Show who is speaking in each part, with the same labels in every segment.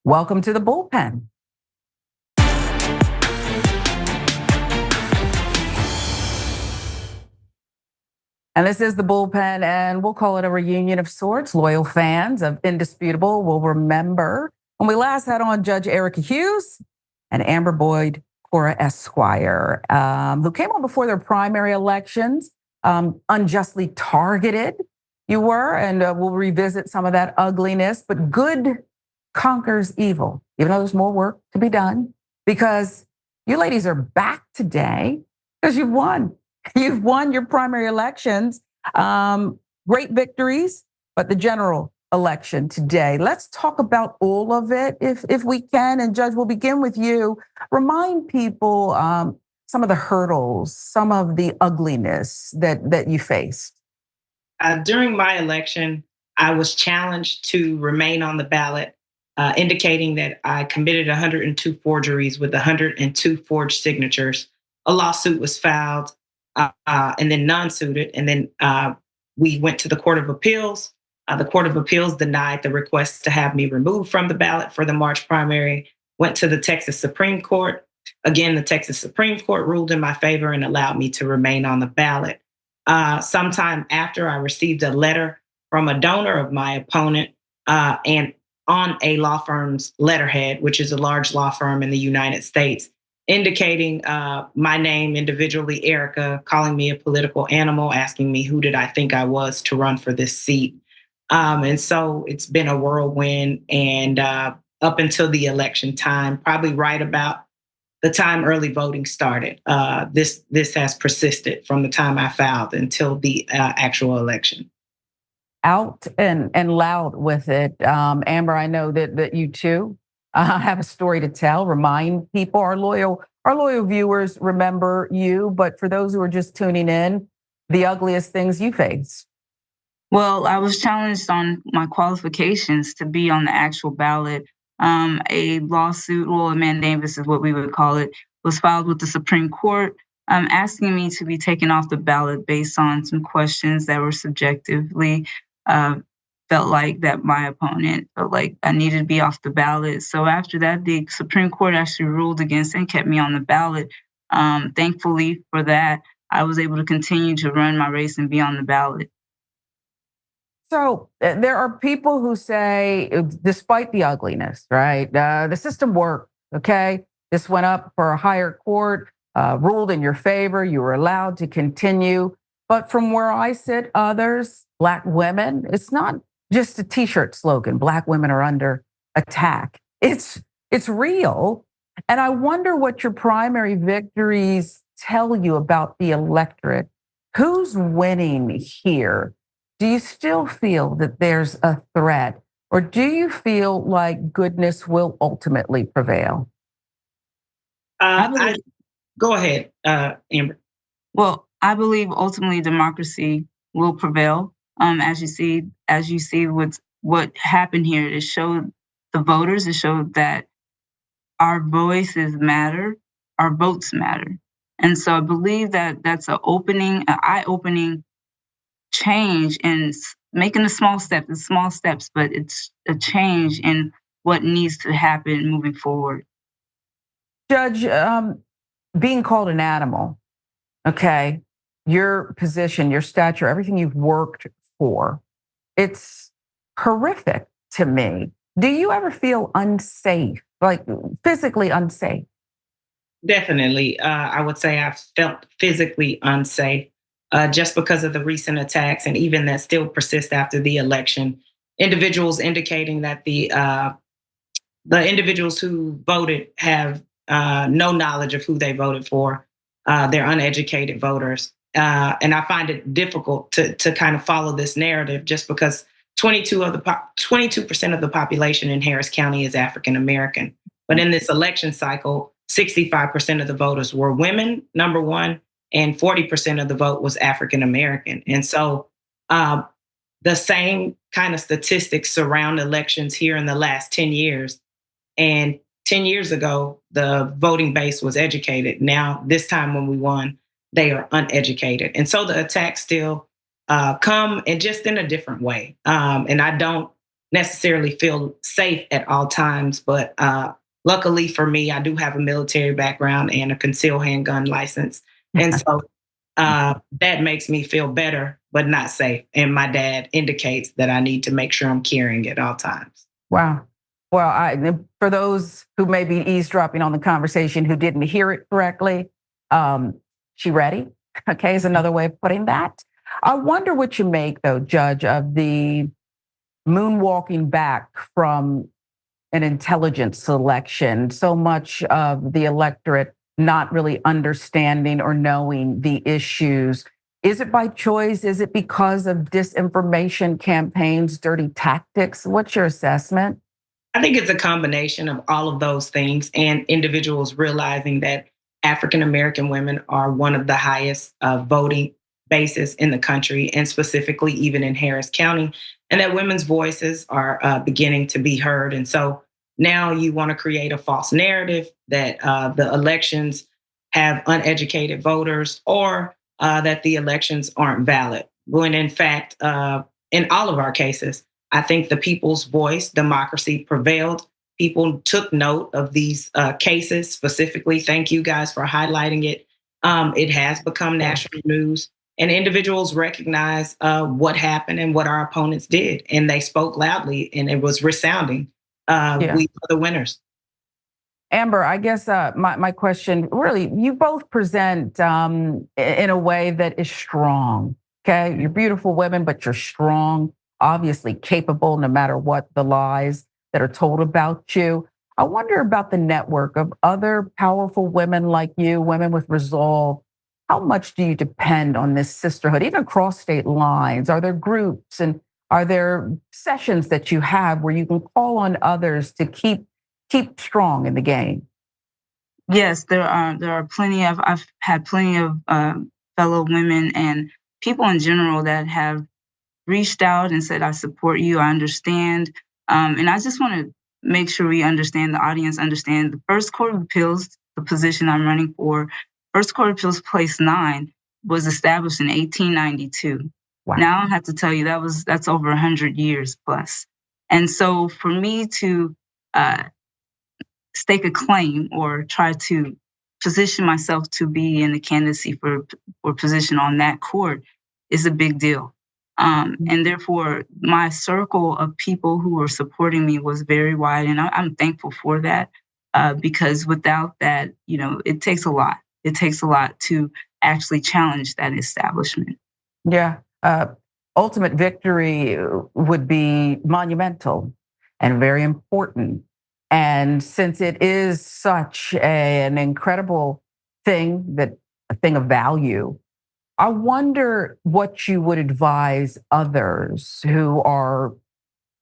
Speaker 1: Welcome to the bullpen. And this is the bullpen, and we'll call it a reunion of sorts. Loyal fans of Indisputable will remember when we last had on Judge Erica Hughes and Amber Boyd-Cora Esquire, who came on before their primary elections, unjustly targeted. You were, and we'll revisit some of that ugliness, but good conquers evil, even though there's more work to be done, because you ladies are back today because you've won. You've won your primary elections. Great victories, but the general election today. Let's talk about all of it if we can. And Judge, we'll begin with you. Remind people some of the hurdles, some of the ugliness that you faced.
Speaker 2: During my election, I was challenged to remain on the ballot, indicating that I committed 102 forgeries with 102 forged signatures. A lawsuit was filed, and then non-suited. And then we went to the Court of Appeals. The Court of Appeals denied the request to have me removed from the ballot for the March primary. Went to the Texas Supreme Court. Again, the Texas Supreme Court ruled in my favor and allowed me to remain on the ballot. Sometime after, I received a letter from a donor of my opponent and on a law firm's letterhead, which is a large law firm in the United States, indicating my name individually, Erica, calling me a political animal, asking me who did I think I was to run for this seat. And so it's been a whirlwind. And up until the election time, probably right about the time early voting started, this has persisted from the time I filed until the actual election.
Speaker 1: Out and loud with it. Amber, I know that you too have a story to tell. Remind people, our loyal viewers remember you, but for those who are just tuning in, the ugliest things you face.
Speaker 3: Well, I was challenged on my qualifications to be on the actual ballot. A lawsuit, well, a mandamus is what we would call it, was filed with the Supreme Court, asking me to be taken off the ballot based on some questions that were subjectively felt like that my opponent felt like I needed to be off the ballot. So after that, the Supreme Court actually ruled against and kept me on the ballot. Thankfully for that, I was able to continue to run my race and be on the ballot.
Speaker 1: So there are people who say, despite the ugliness, right, the system worked, okay? This went up for a higher court, ruled in your favor, you were allowed to continue. But from where I sit, others, Black women, it's not just a T-shirt slogan, Black women are under attack. It's real. And I wonder what your primary victories tell you about the electorate. Who's winning here? Do you still feel that there's a threat? Or do you feel like goodness will ultimately prevail?
Speaker 2: Go ahead, Amber.
Speaker 3: Well, I believe ultimately democracy will prevail. As you see what happened here, it showed the voters, it showed that our voices matter, our votes matter. And so I believe that that's an eye-opening change in making the small steps, but it's a change in what needs to happen moving forward.
Speaker 1: Judge, being called an animal, okay, your position, your stature, everything you've worked for, it's horrific to me. Do you ever feel unsafe, like physically unsafe?
Speaker 2: Definitely. I would say I've felt physically unsafe just because of the recent attacks and even that still persist after the election. Individuals indicating that the individuals who voted have no knowledge of who they voted for. They're uneducated voters. And I find it difficult to kind of follow this narrative just because 22% of the population in Harris County is African American. But in this election cycle, 65% of the voters were women, number one, and 40% of the vote was African American. And so the same kind of statistics surround elections here in the last 10 years. And 10 years ago, the voting base was educated. Now, this time when we won, they are uneducated. And so the attacks still come and just in a different way. And I don't necessarily feel safe at all times. But luckily for me, I do have a military background and a concealed handgun license. And so that makes me feel better, but not safe. And my dad indicates that I need to make sure I'm carrying at all times.
Speaker 1: Wow. Well, for those who may be eavesdropping on the conversation who didn't hear it correctly, she ready? Okay, is another way of putting that. I wonder what you make, though, Judge, of the moonwalking back from an intelligence selection, so much of the electorate not really understanding or knowing the issues. Is it by choice? Is it because of disinformation campaigns, dirty tactics? What's your assessment?
Speaker 2: I think it's a combination of all of those things and individuals realizing that African American women are one of the highest voting bases in the country, and specifically even in Harris County, and that women's voices are beginning to be heard. And so now you want to create a false narrative that the elections have uneducated voters, or that the elections aren't valid, when in fact, in all of our cases, I think the people's voice, democracy prevailed. People took note of these cases specifically. Thank you guys for highlighting it. It has become national news, and individuals recognize what happened and what our opponents did, and they spoke loudly, and it was resounding. We are the winners.
Speaker 1: Amber, I guess my question really, you both present in a way that is strong. Okay, you're beautiful women, but you're strong, obviously capable, no matter what the lies that are told about you. I wonder about the network of other powerful women like you, women with resolve. How much do you depend on this sisterhood, even across state lines? Are there groups and are there sessions that you have where you can call on others to keep strong in the game?
Speaker 3: Yes, there are plenty of. I've had plenty of fellow women and people in general that have reached out and said, "I support you. I understand." And I just want to make sure we understand, the audience understand, the First Court of Appeals, the position I'm running for. First Court of Appeals Place 9 was established in 1892.
Speaker 1: Wow.
Speaker 3: Now I have to tell you that's over 100 years plus. And so for me to uh, stake a claim or try to position myself to be in the candidacy for position on that court is a big deal. And therefore, my circle of people who were supporting me was very wide, and I'm thankful for that, because without that, it takes a lot. It takes a lot to actually challenge that establishment.
Speaker 1: Yeah. Ultimate victory would be monumental and very important. And since it is such an incredible thing, a thing of value, I wonder what you would advise others who are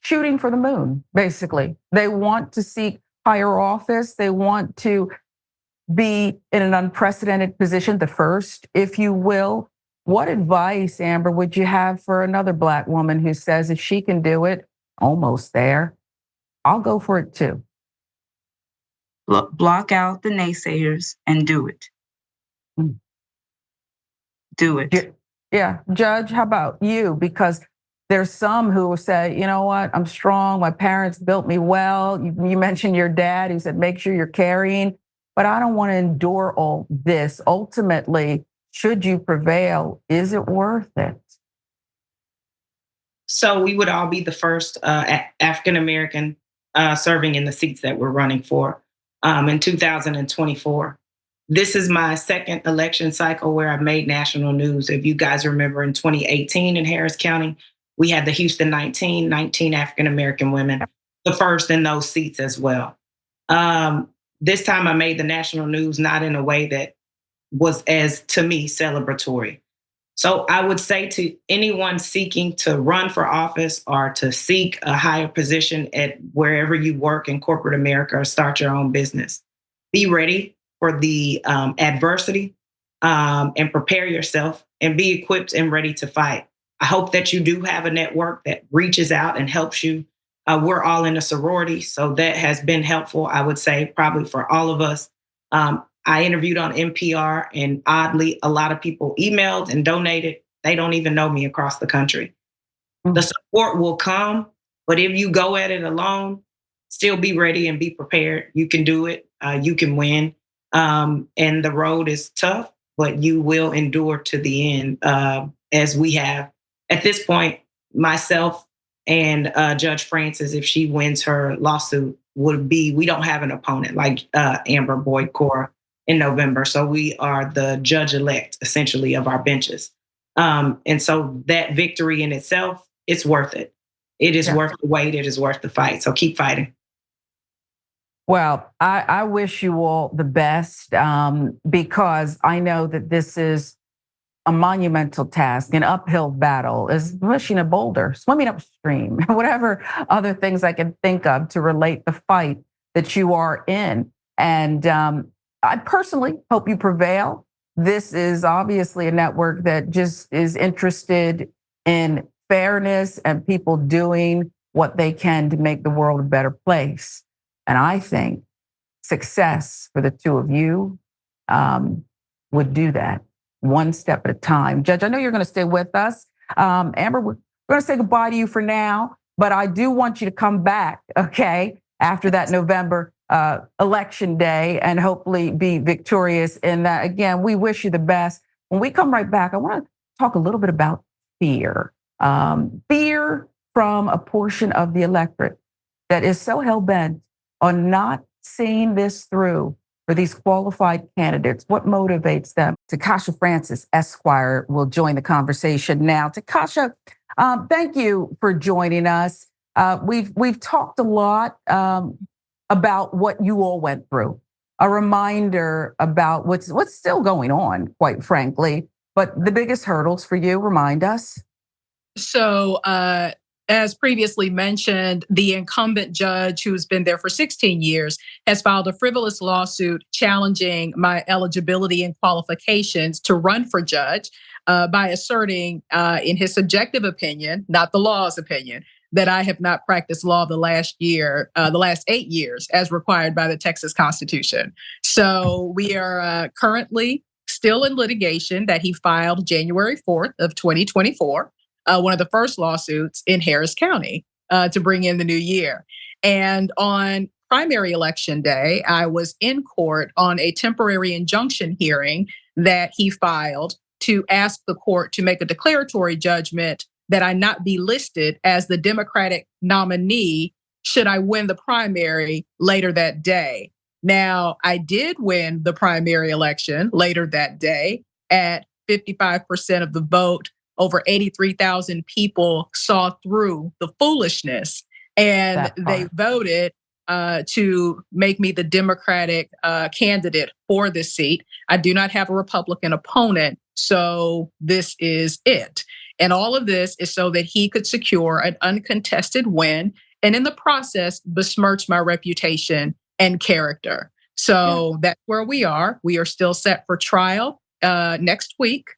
Speaker 1: shooting for the moon, basically. They want to seek higher office. They want to be in an unprecedented position, the first, if you will. What advice, Amber, would you have for another Black woman who says if she can do it, almost there, I'll go for it too?
Speaker 3: Block out the naysayers and do it.
Speaker 1: Mm.
Speaker 3: Do it.
Speaker 1: Yeah. Judge, how about you? Because there's some who will say, you know what, I'm strong. My parents built me well. You mentioned your dad who said, make sure you're carrying, but I don't want to endure all this. Ultimately, should you prevail, is it worth it?
Speaker 2: So we would all be the first African American serving in the seats that we're running for in 2024. This is my second election cycle where I've made national news. If you guys remember, in 2018 in Harris County, we had the Houston 19 African American women, the first in those seats as well. This time I made the national news not in a way that was, as to me, celebratory. So I would say to anyone seeking to run for office or to seek a higher position at wherever you work in corporate America or start your own business, be ready for the adversity, and prepare yourself and be equipped and ready to fight. I hope that you do have a network that reaches out and helps you. We're all in a sorority, so that has been helpful, I would say, probably for all of us. I interviewed on NPR, and oddly, a lot of people emailed and donated. They don't even know me across the country. The support will come. But if you go at it alone, still be ready and be prepared. You can do it. You can win. And the road is tough, but you will endure to the end, as we have. At this point, myself and Judge Francis, if she wins her lawsuit, we don't have an opponent like Amber Boyd-Cora in November. So we are the judge-elect, essentially, of our benches. And so that victory in itself, it's worth it. It is worth the wait. It is worth the fight. So keep fighting.
Speaker 1: Well, I wish you all the best, because I know that this is a monumental task, an uphill battle, is pushing a boulder, swimming upstream, whatever other things I can think of to relate the fight that you are in. And I personally hope you prevail. This is obviously a network that just is interested in fairness and people doing what they can to make the world a better place. And I think success for the two of you would do that one step at a time. Judge, I know you're going to stay with us. Amber, we're going to say goodbye to you for now, but I do want you to come back, okay, after that November election day and hopefully be victorious in that. Again, we wish you the best. When we come right back, I want to talk a little bit about fear. Fear from a portion of the electorate that is so hell-bent on not seeing this through for these qualified candidates. What motivates them? Takasha Francis, Esquire, will join the conversation now. Takasha, thank you for joining us. We've talked a lot about what you all went through. A reminder about what's still going on, quite frankly. But the biggest hurdles for you, remind us.
Speaker 4: So, as previously mentioned, the incumbent judge, who's been there for 16 years, has filed a frivolous lawsuit challenging my eligibility and qualifications to run for judge by asserting, in his subjective opinion, not the law's opinion, that I have not practiced law the last 8 years, as required by the Texas Constitution. So we are currently still in litigation that he filed January 4th of 2024. One of the first lawsuits in Harris County to bring in the new year. And on primary election day, I was in court on a temporary injunction hearing that he filed to ask the court to make a declaratory judgment that I not be listed as the Democratic nominee should I win the primary later that day. Now, I did win the primary election later that day at 55% of the vote. Over 83,000 people saw through the foolishness, and they voted to make me the Democratic candidate for this seat. I do not have a Republican opponent, so this is it. And all of this is so that he could secure an uncontested win, and in the process, besmirch my reputation and character. So that's where we are. We are still set for trial next week.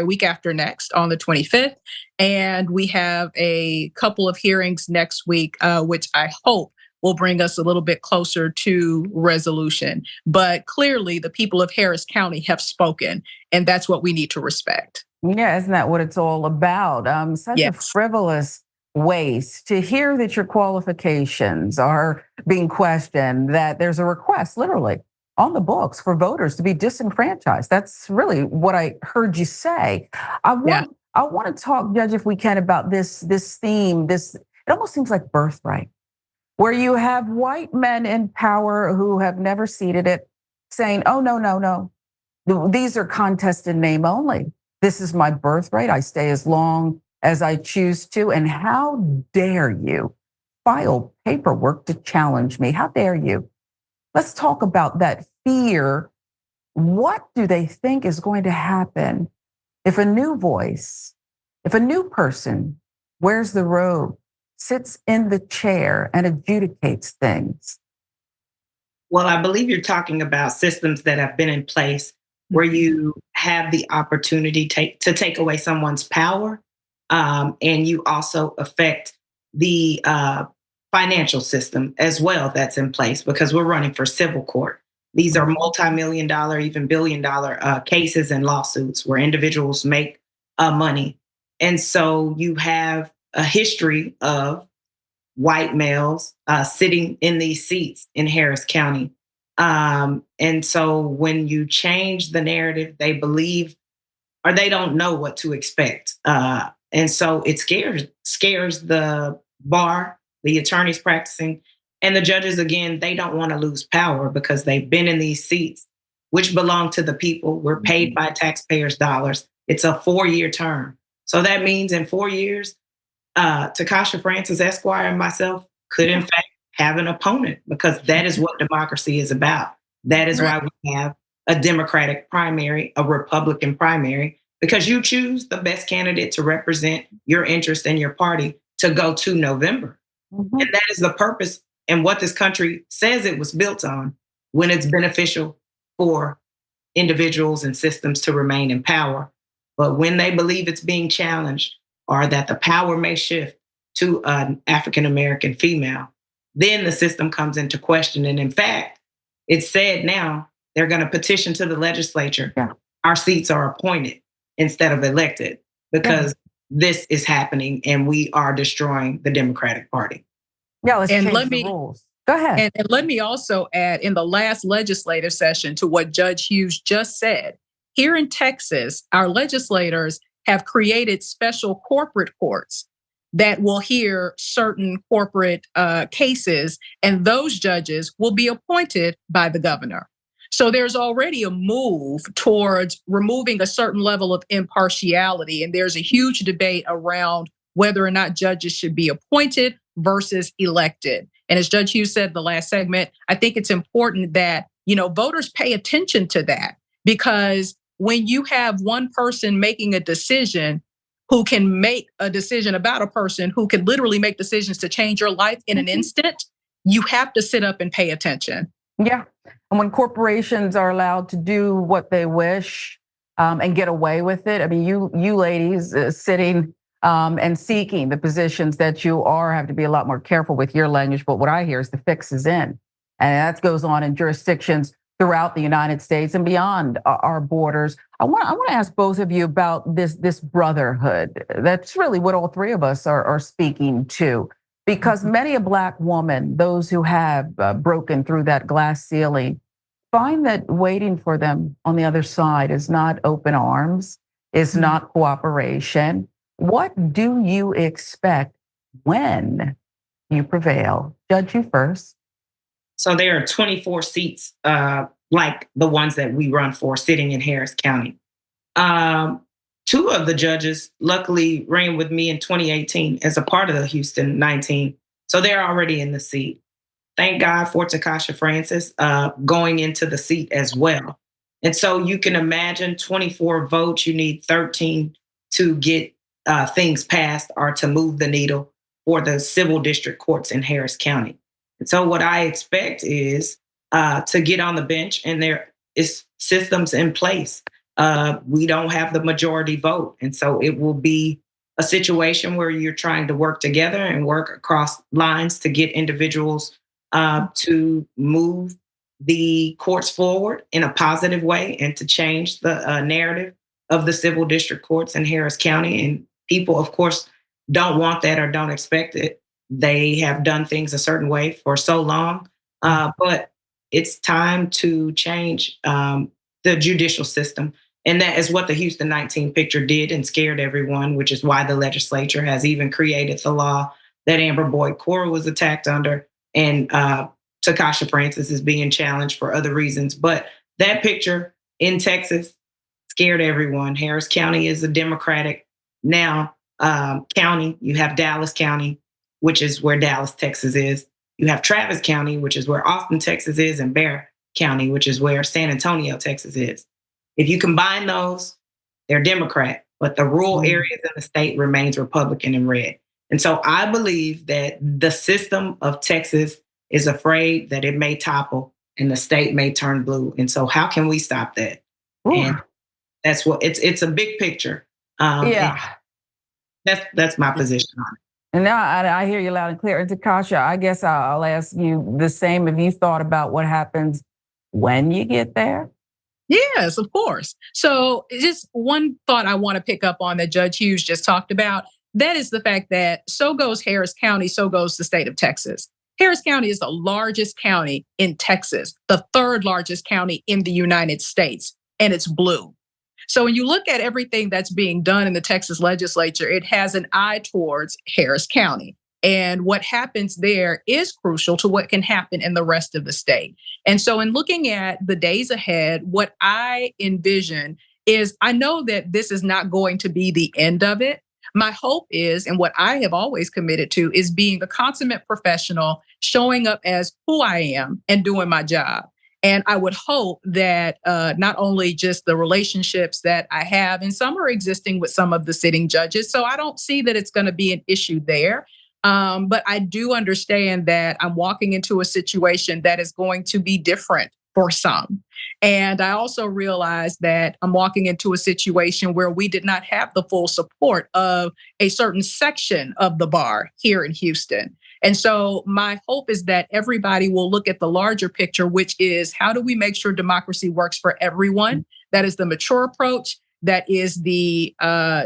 Speaker 4: Week after next on the 25th. And we have a couple of hearings next week, which I hope will bring us a little bit closer to resolution. But clearly the people of Harris County have spoken, and that's what we need to respect.
Speaker 1: Yeah, isn't that what it's all about? Such a frivolous waste to hear that your qualifications are being questioned, that there's a request, literally, on the books for voters to be disenfranchised. That's really what I heard you say. I want to talk, Judge, if we can, about this theme. It almost seems like birthright, where you have white men in power who have never ceded it, saying, "Oh no, these are contests in name only. This is my birthright. I stay as long as I choose to. And how dare you file paperwork to challenge me? How dare you?" Let's talk about that fear. What do they think is going to happen if a new voice, if a new person wears the robe, sits in the chair and adjudicates things?
Speaker 2: Well, I believe you're talking about systems that have been in place where you have the opportunity to take away someone's power, and you also affect the financial system as well that's in place, because we're running for civil court. These are multi-million-dollar, even billion-dollar cases and lawsuits where individuals make money. And so you have a history of white males sitting in these seats in Harris County. And so when you change the narrative, they believe or they don't know what to expect. And so it scares the bar, the attorneys practicing, and the judges. Again, they don't want to lose power because they've been in these seats, which belong to the people. We're paid by taxpayers' dollars. It's a 4-year term. So that means in 4 years, Takasha Francis Esquire and myself could in fact have an opponent, because that is what democracy is about. That is why we have a Democratic primary, a Republican primary, because you choose the best candidate to represent your interest and your party to go to November. And that is the purpose and what this country says it was built on, when it's beneficial for individuals and systems to remain in power. But when they believe it's being challenged, or that the power may shift to an African American female, then the system comes into question. And in fact, it's said now they're going to petition to the legislature. Our seats are appointed instead of elected, because this is happening and we are destroying the Democratic Party.
Speaker 1: Yeah, let's change the rules. Go ahead.
Speaker 4: And let me also add, in the last legislative session, to what Judge Hughes just said, here in Texas, our legislators have created special corporate courts that will hear certain corporate cases, and those judges will be appointed by the governor. So there's already a move towards removing a certain level of impartiality, and there's a huge debate around whether or not judges should be appointed versus elected. And as Judge Hughes said in the last segment, I think it's important that, voters pay attention to that, because when you have one person making a decision who can make a decision about a person who can literally make decisions to change your life in an instant, you have to sit up and pay attention.
Speaker 1: Yeah. And when corporations are allowed to do what they wish and get away with it, I mean, you ladies sitting and seeking the positions that you are have to be a lot more careful with your language. But what I hear is the fix is in. And that goes on in jurisdictions throughout the United States and beyond our borders. I want to ask both of you about this brotherhood. That's really what all three of us are speaking to, because many a Black woman, those who have broken through that glass ceiling, find that waiting for them on the other side is not open arms, is not cooperation. What do you expect when you prevail? Judge, you first.
Speaker 2: So there are 24 seats like the ones that we run for sitting in Harris County. 2 of the judges luckily ran with me in 2018 as a part of the Houston 19. So they're already in the seat. Thank God for Takasha Francis going into the seat as well. And so you can imagine 24 votes, you need 13 to get things passed or to move the needle for the civil district courts in Harris County. And so what I expect is to get on the bench, and there is systems in place. We don't have the majority vote. And so it will be a situation where you're trying to work together and work across lines to get individuals to move the courts forward in a positive way and to change the narrative of the civil district courts in Harris County. And people, of course, don't want that or don't expect it. They have done things a certain way for so long, but it's time to change the judicial system. And that is what the Houston 19 picture did and scared everyone, which is why the legislature has even created the law that Amber Boyd-Cora was attacked under, and Takasha Francis is being challenged for other reasons. But that picture in Texas scared everyone. Harris County is a Democratic now county. You have Dallas County, which is where Dallas, Texas is. You have Travis County, which is where Austin, Texas is, and Bexar County, which is where San Antonio, Texas is. If you combine those, they're Democrat, but the rural areas of the state remains Republican and red. And so I believe that the system of Texas is afraid that it may topple and the state may turn blue. And so how can we stop that?
Speaker 1: Ooh.
Speaker 2: And that's what it's a big picture. That's my position on it.
Speaker 1: And now I hear you loud and clear. And Takasha, I guess I'll ask you the same. Have you thought about what happens when you get there?
Speaker 4: Yes, of course. So just one thought I want to pick up on that Judge Hughes just talked about. that is the fact that so goes Harris County, so goes the state of Texas. Harris County is the largest county in Texas, the third largest county in the United States, and it's blue. So when you look at everything that's being done in the Texas legislature, it has an eye towards Harris County. And what happens there is crucial to what can happen in the rest of the state. And so in looking at the days ahead, what I envision is I know that this is not going to be the end of it. My hope is, and what I have always committed to, is being the consummate professional, showing up as who I am and doing my job. And I would hope that not only just the relationships that I have, and some are existing with some of the sitting judges, so I don't see that it's going to be an issue there. But I do understand that I'm walking into a situation that is going to be different for some. And I also realize that I'm walking into a situation where we did not have the full support of a certain section of the bar here in Houston. And so my hope is that everybody will look at the larger picture, which is how do we make sure democracy works for everyone? That is the mature approach. That is the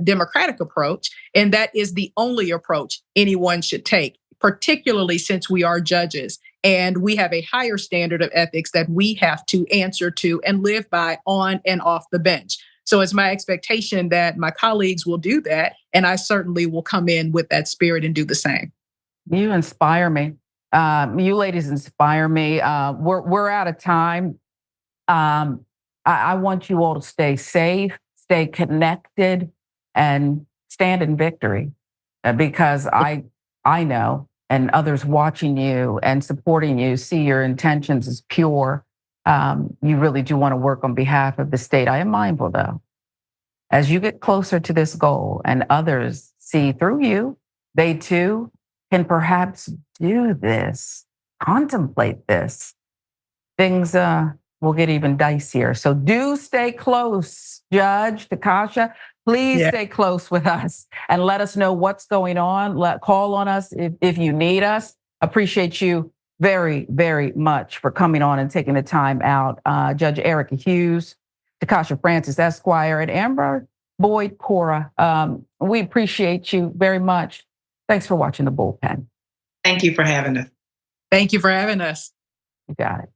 Speaker 4: democratic approach. And that is the only approach anyone should take, particularly since we are judges and we have a higher standard of ethics that we have to answer to and live by on and off the bench. So it's my expectation that my colleagues will do that. And I certainly will come in with that spirit and do the same.
Speaker 1: You inspire me. You ladies inspire me. We're out of time. I want you all to stay safe, stay connected, and stand in victory, because I know, and others watching you and supporting you see your intentions as pure. You really do want to work on behalf of the state. I am mindful, though, as you get closer to this goal and others see through you, they too can perhaps do this, contemplate this. Things will get even dicier. So do stay close, Judge Takasha. Please stay close with us and let us know what's going on. Call on us if you need us. Appreciate you very, very much for coming on and taking the time out. Judge Erica Hughes, Takasha Francis Esquire, and Amber Boyd-Cora. We appreciate you very much. Thanks for watching The Bullpen.
Speaker 2: Thank you for having us.
Speaker 4: Thank you for having us.
Speaker 1: You got it.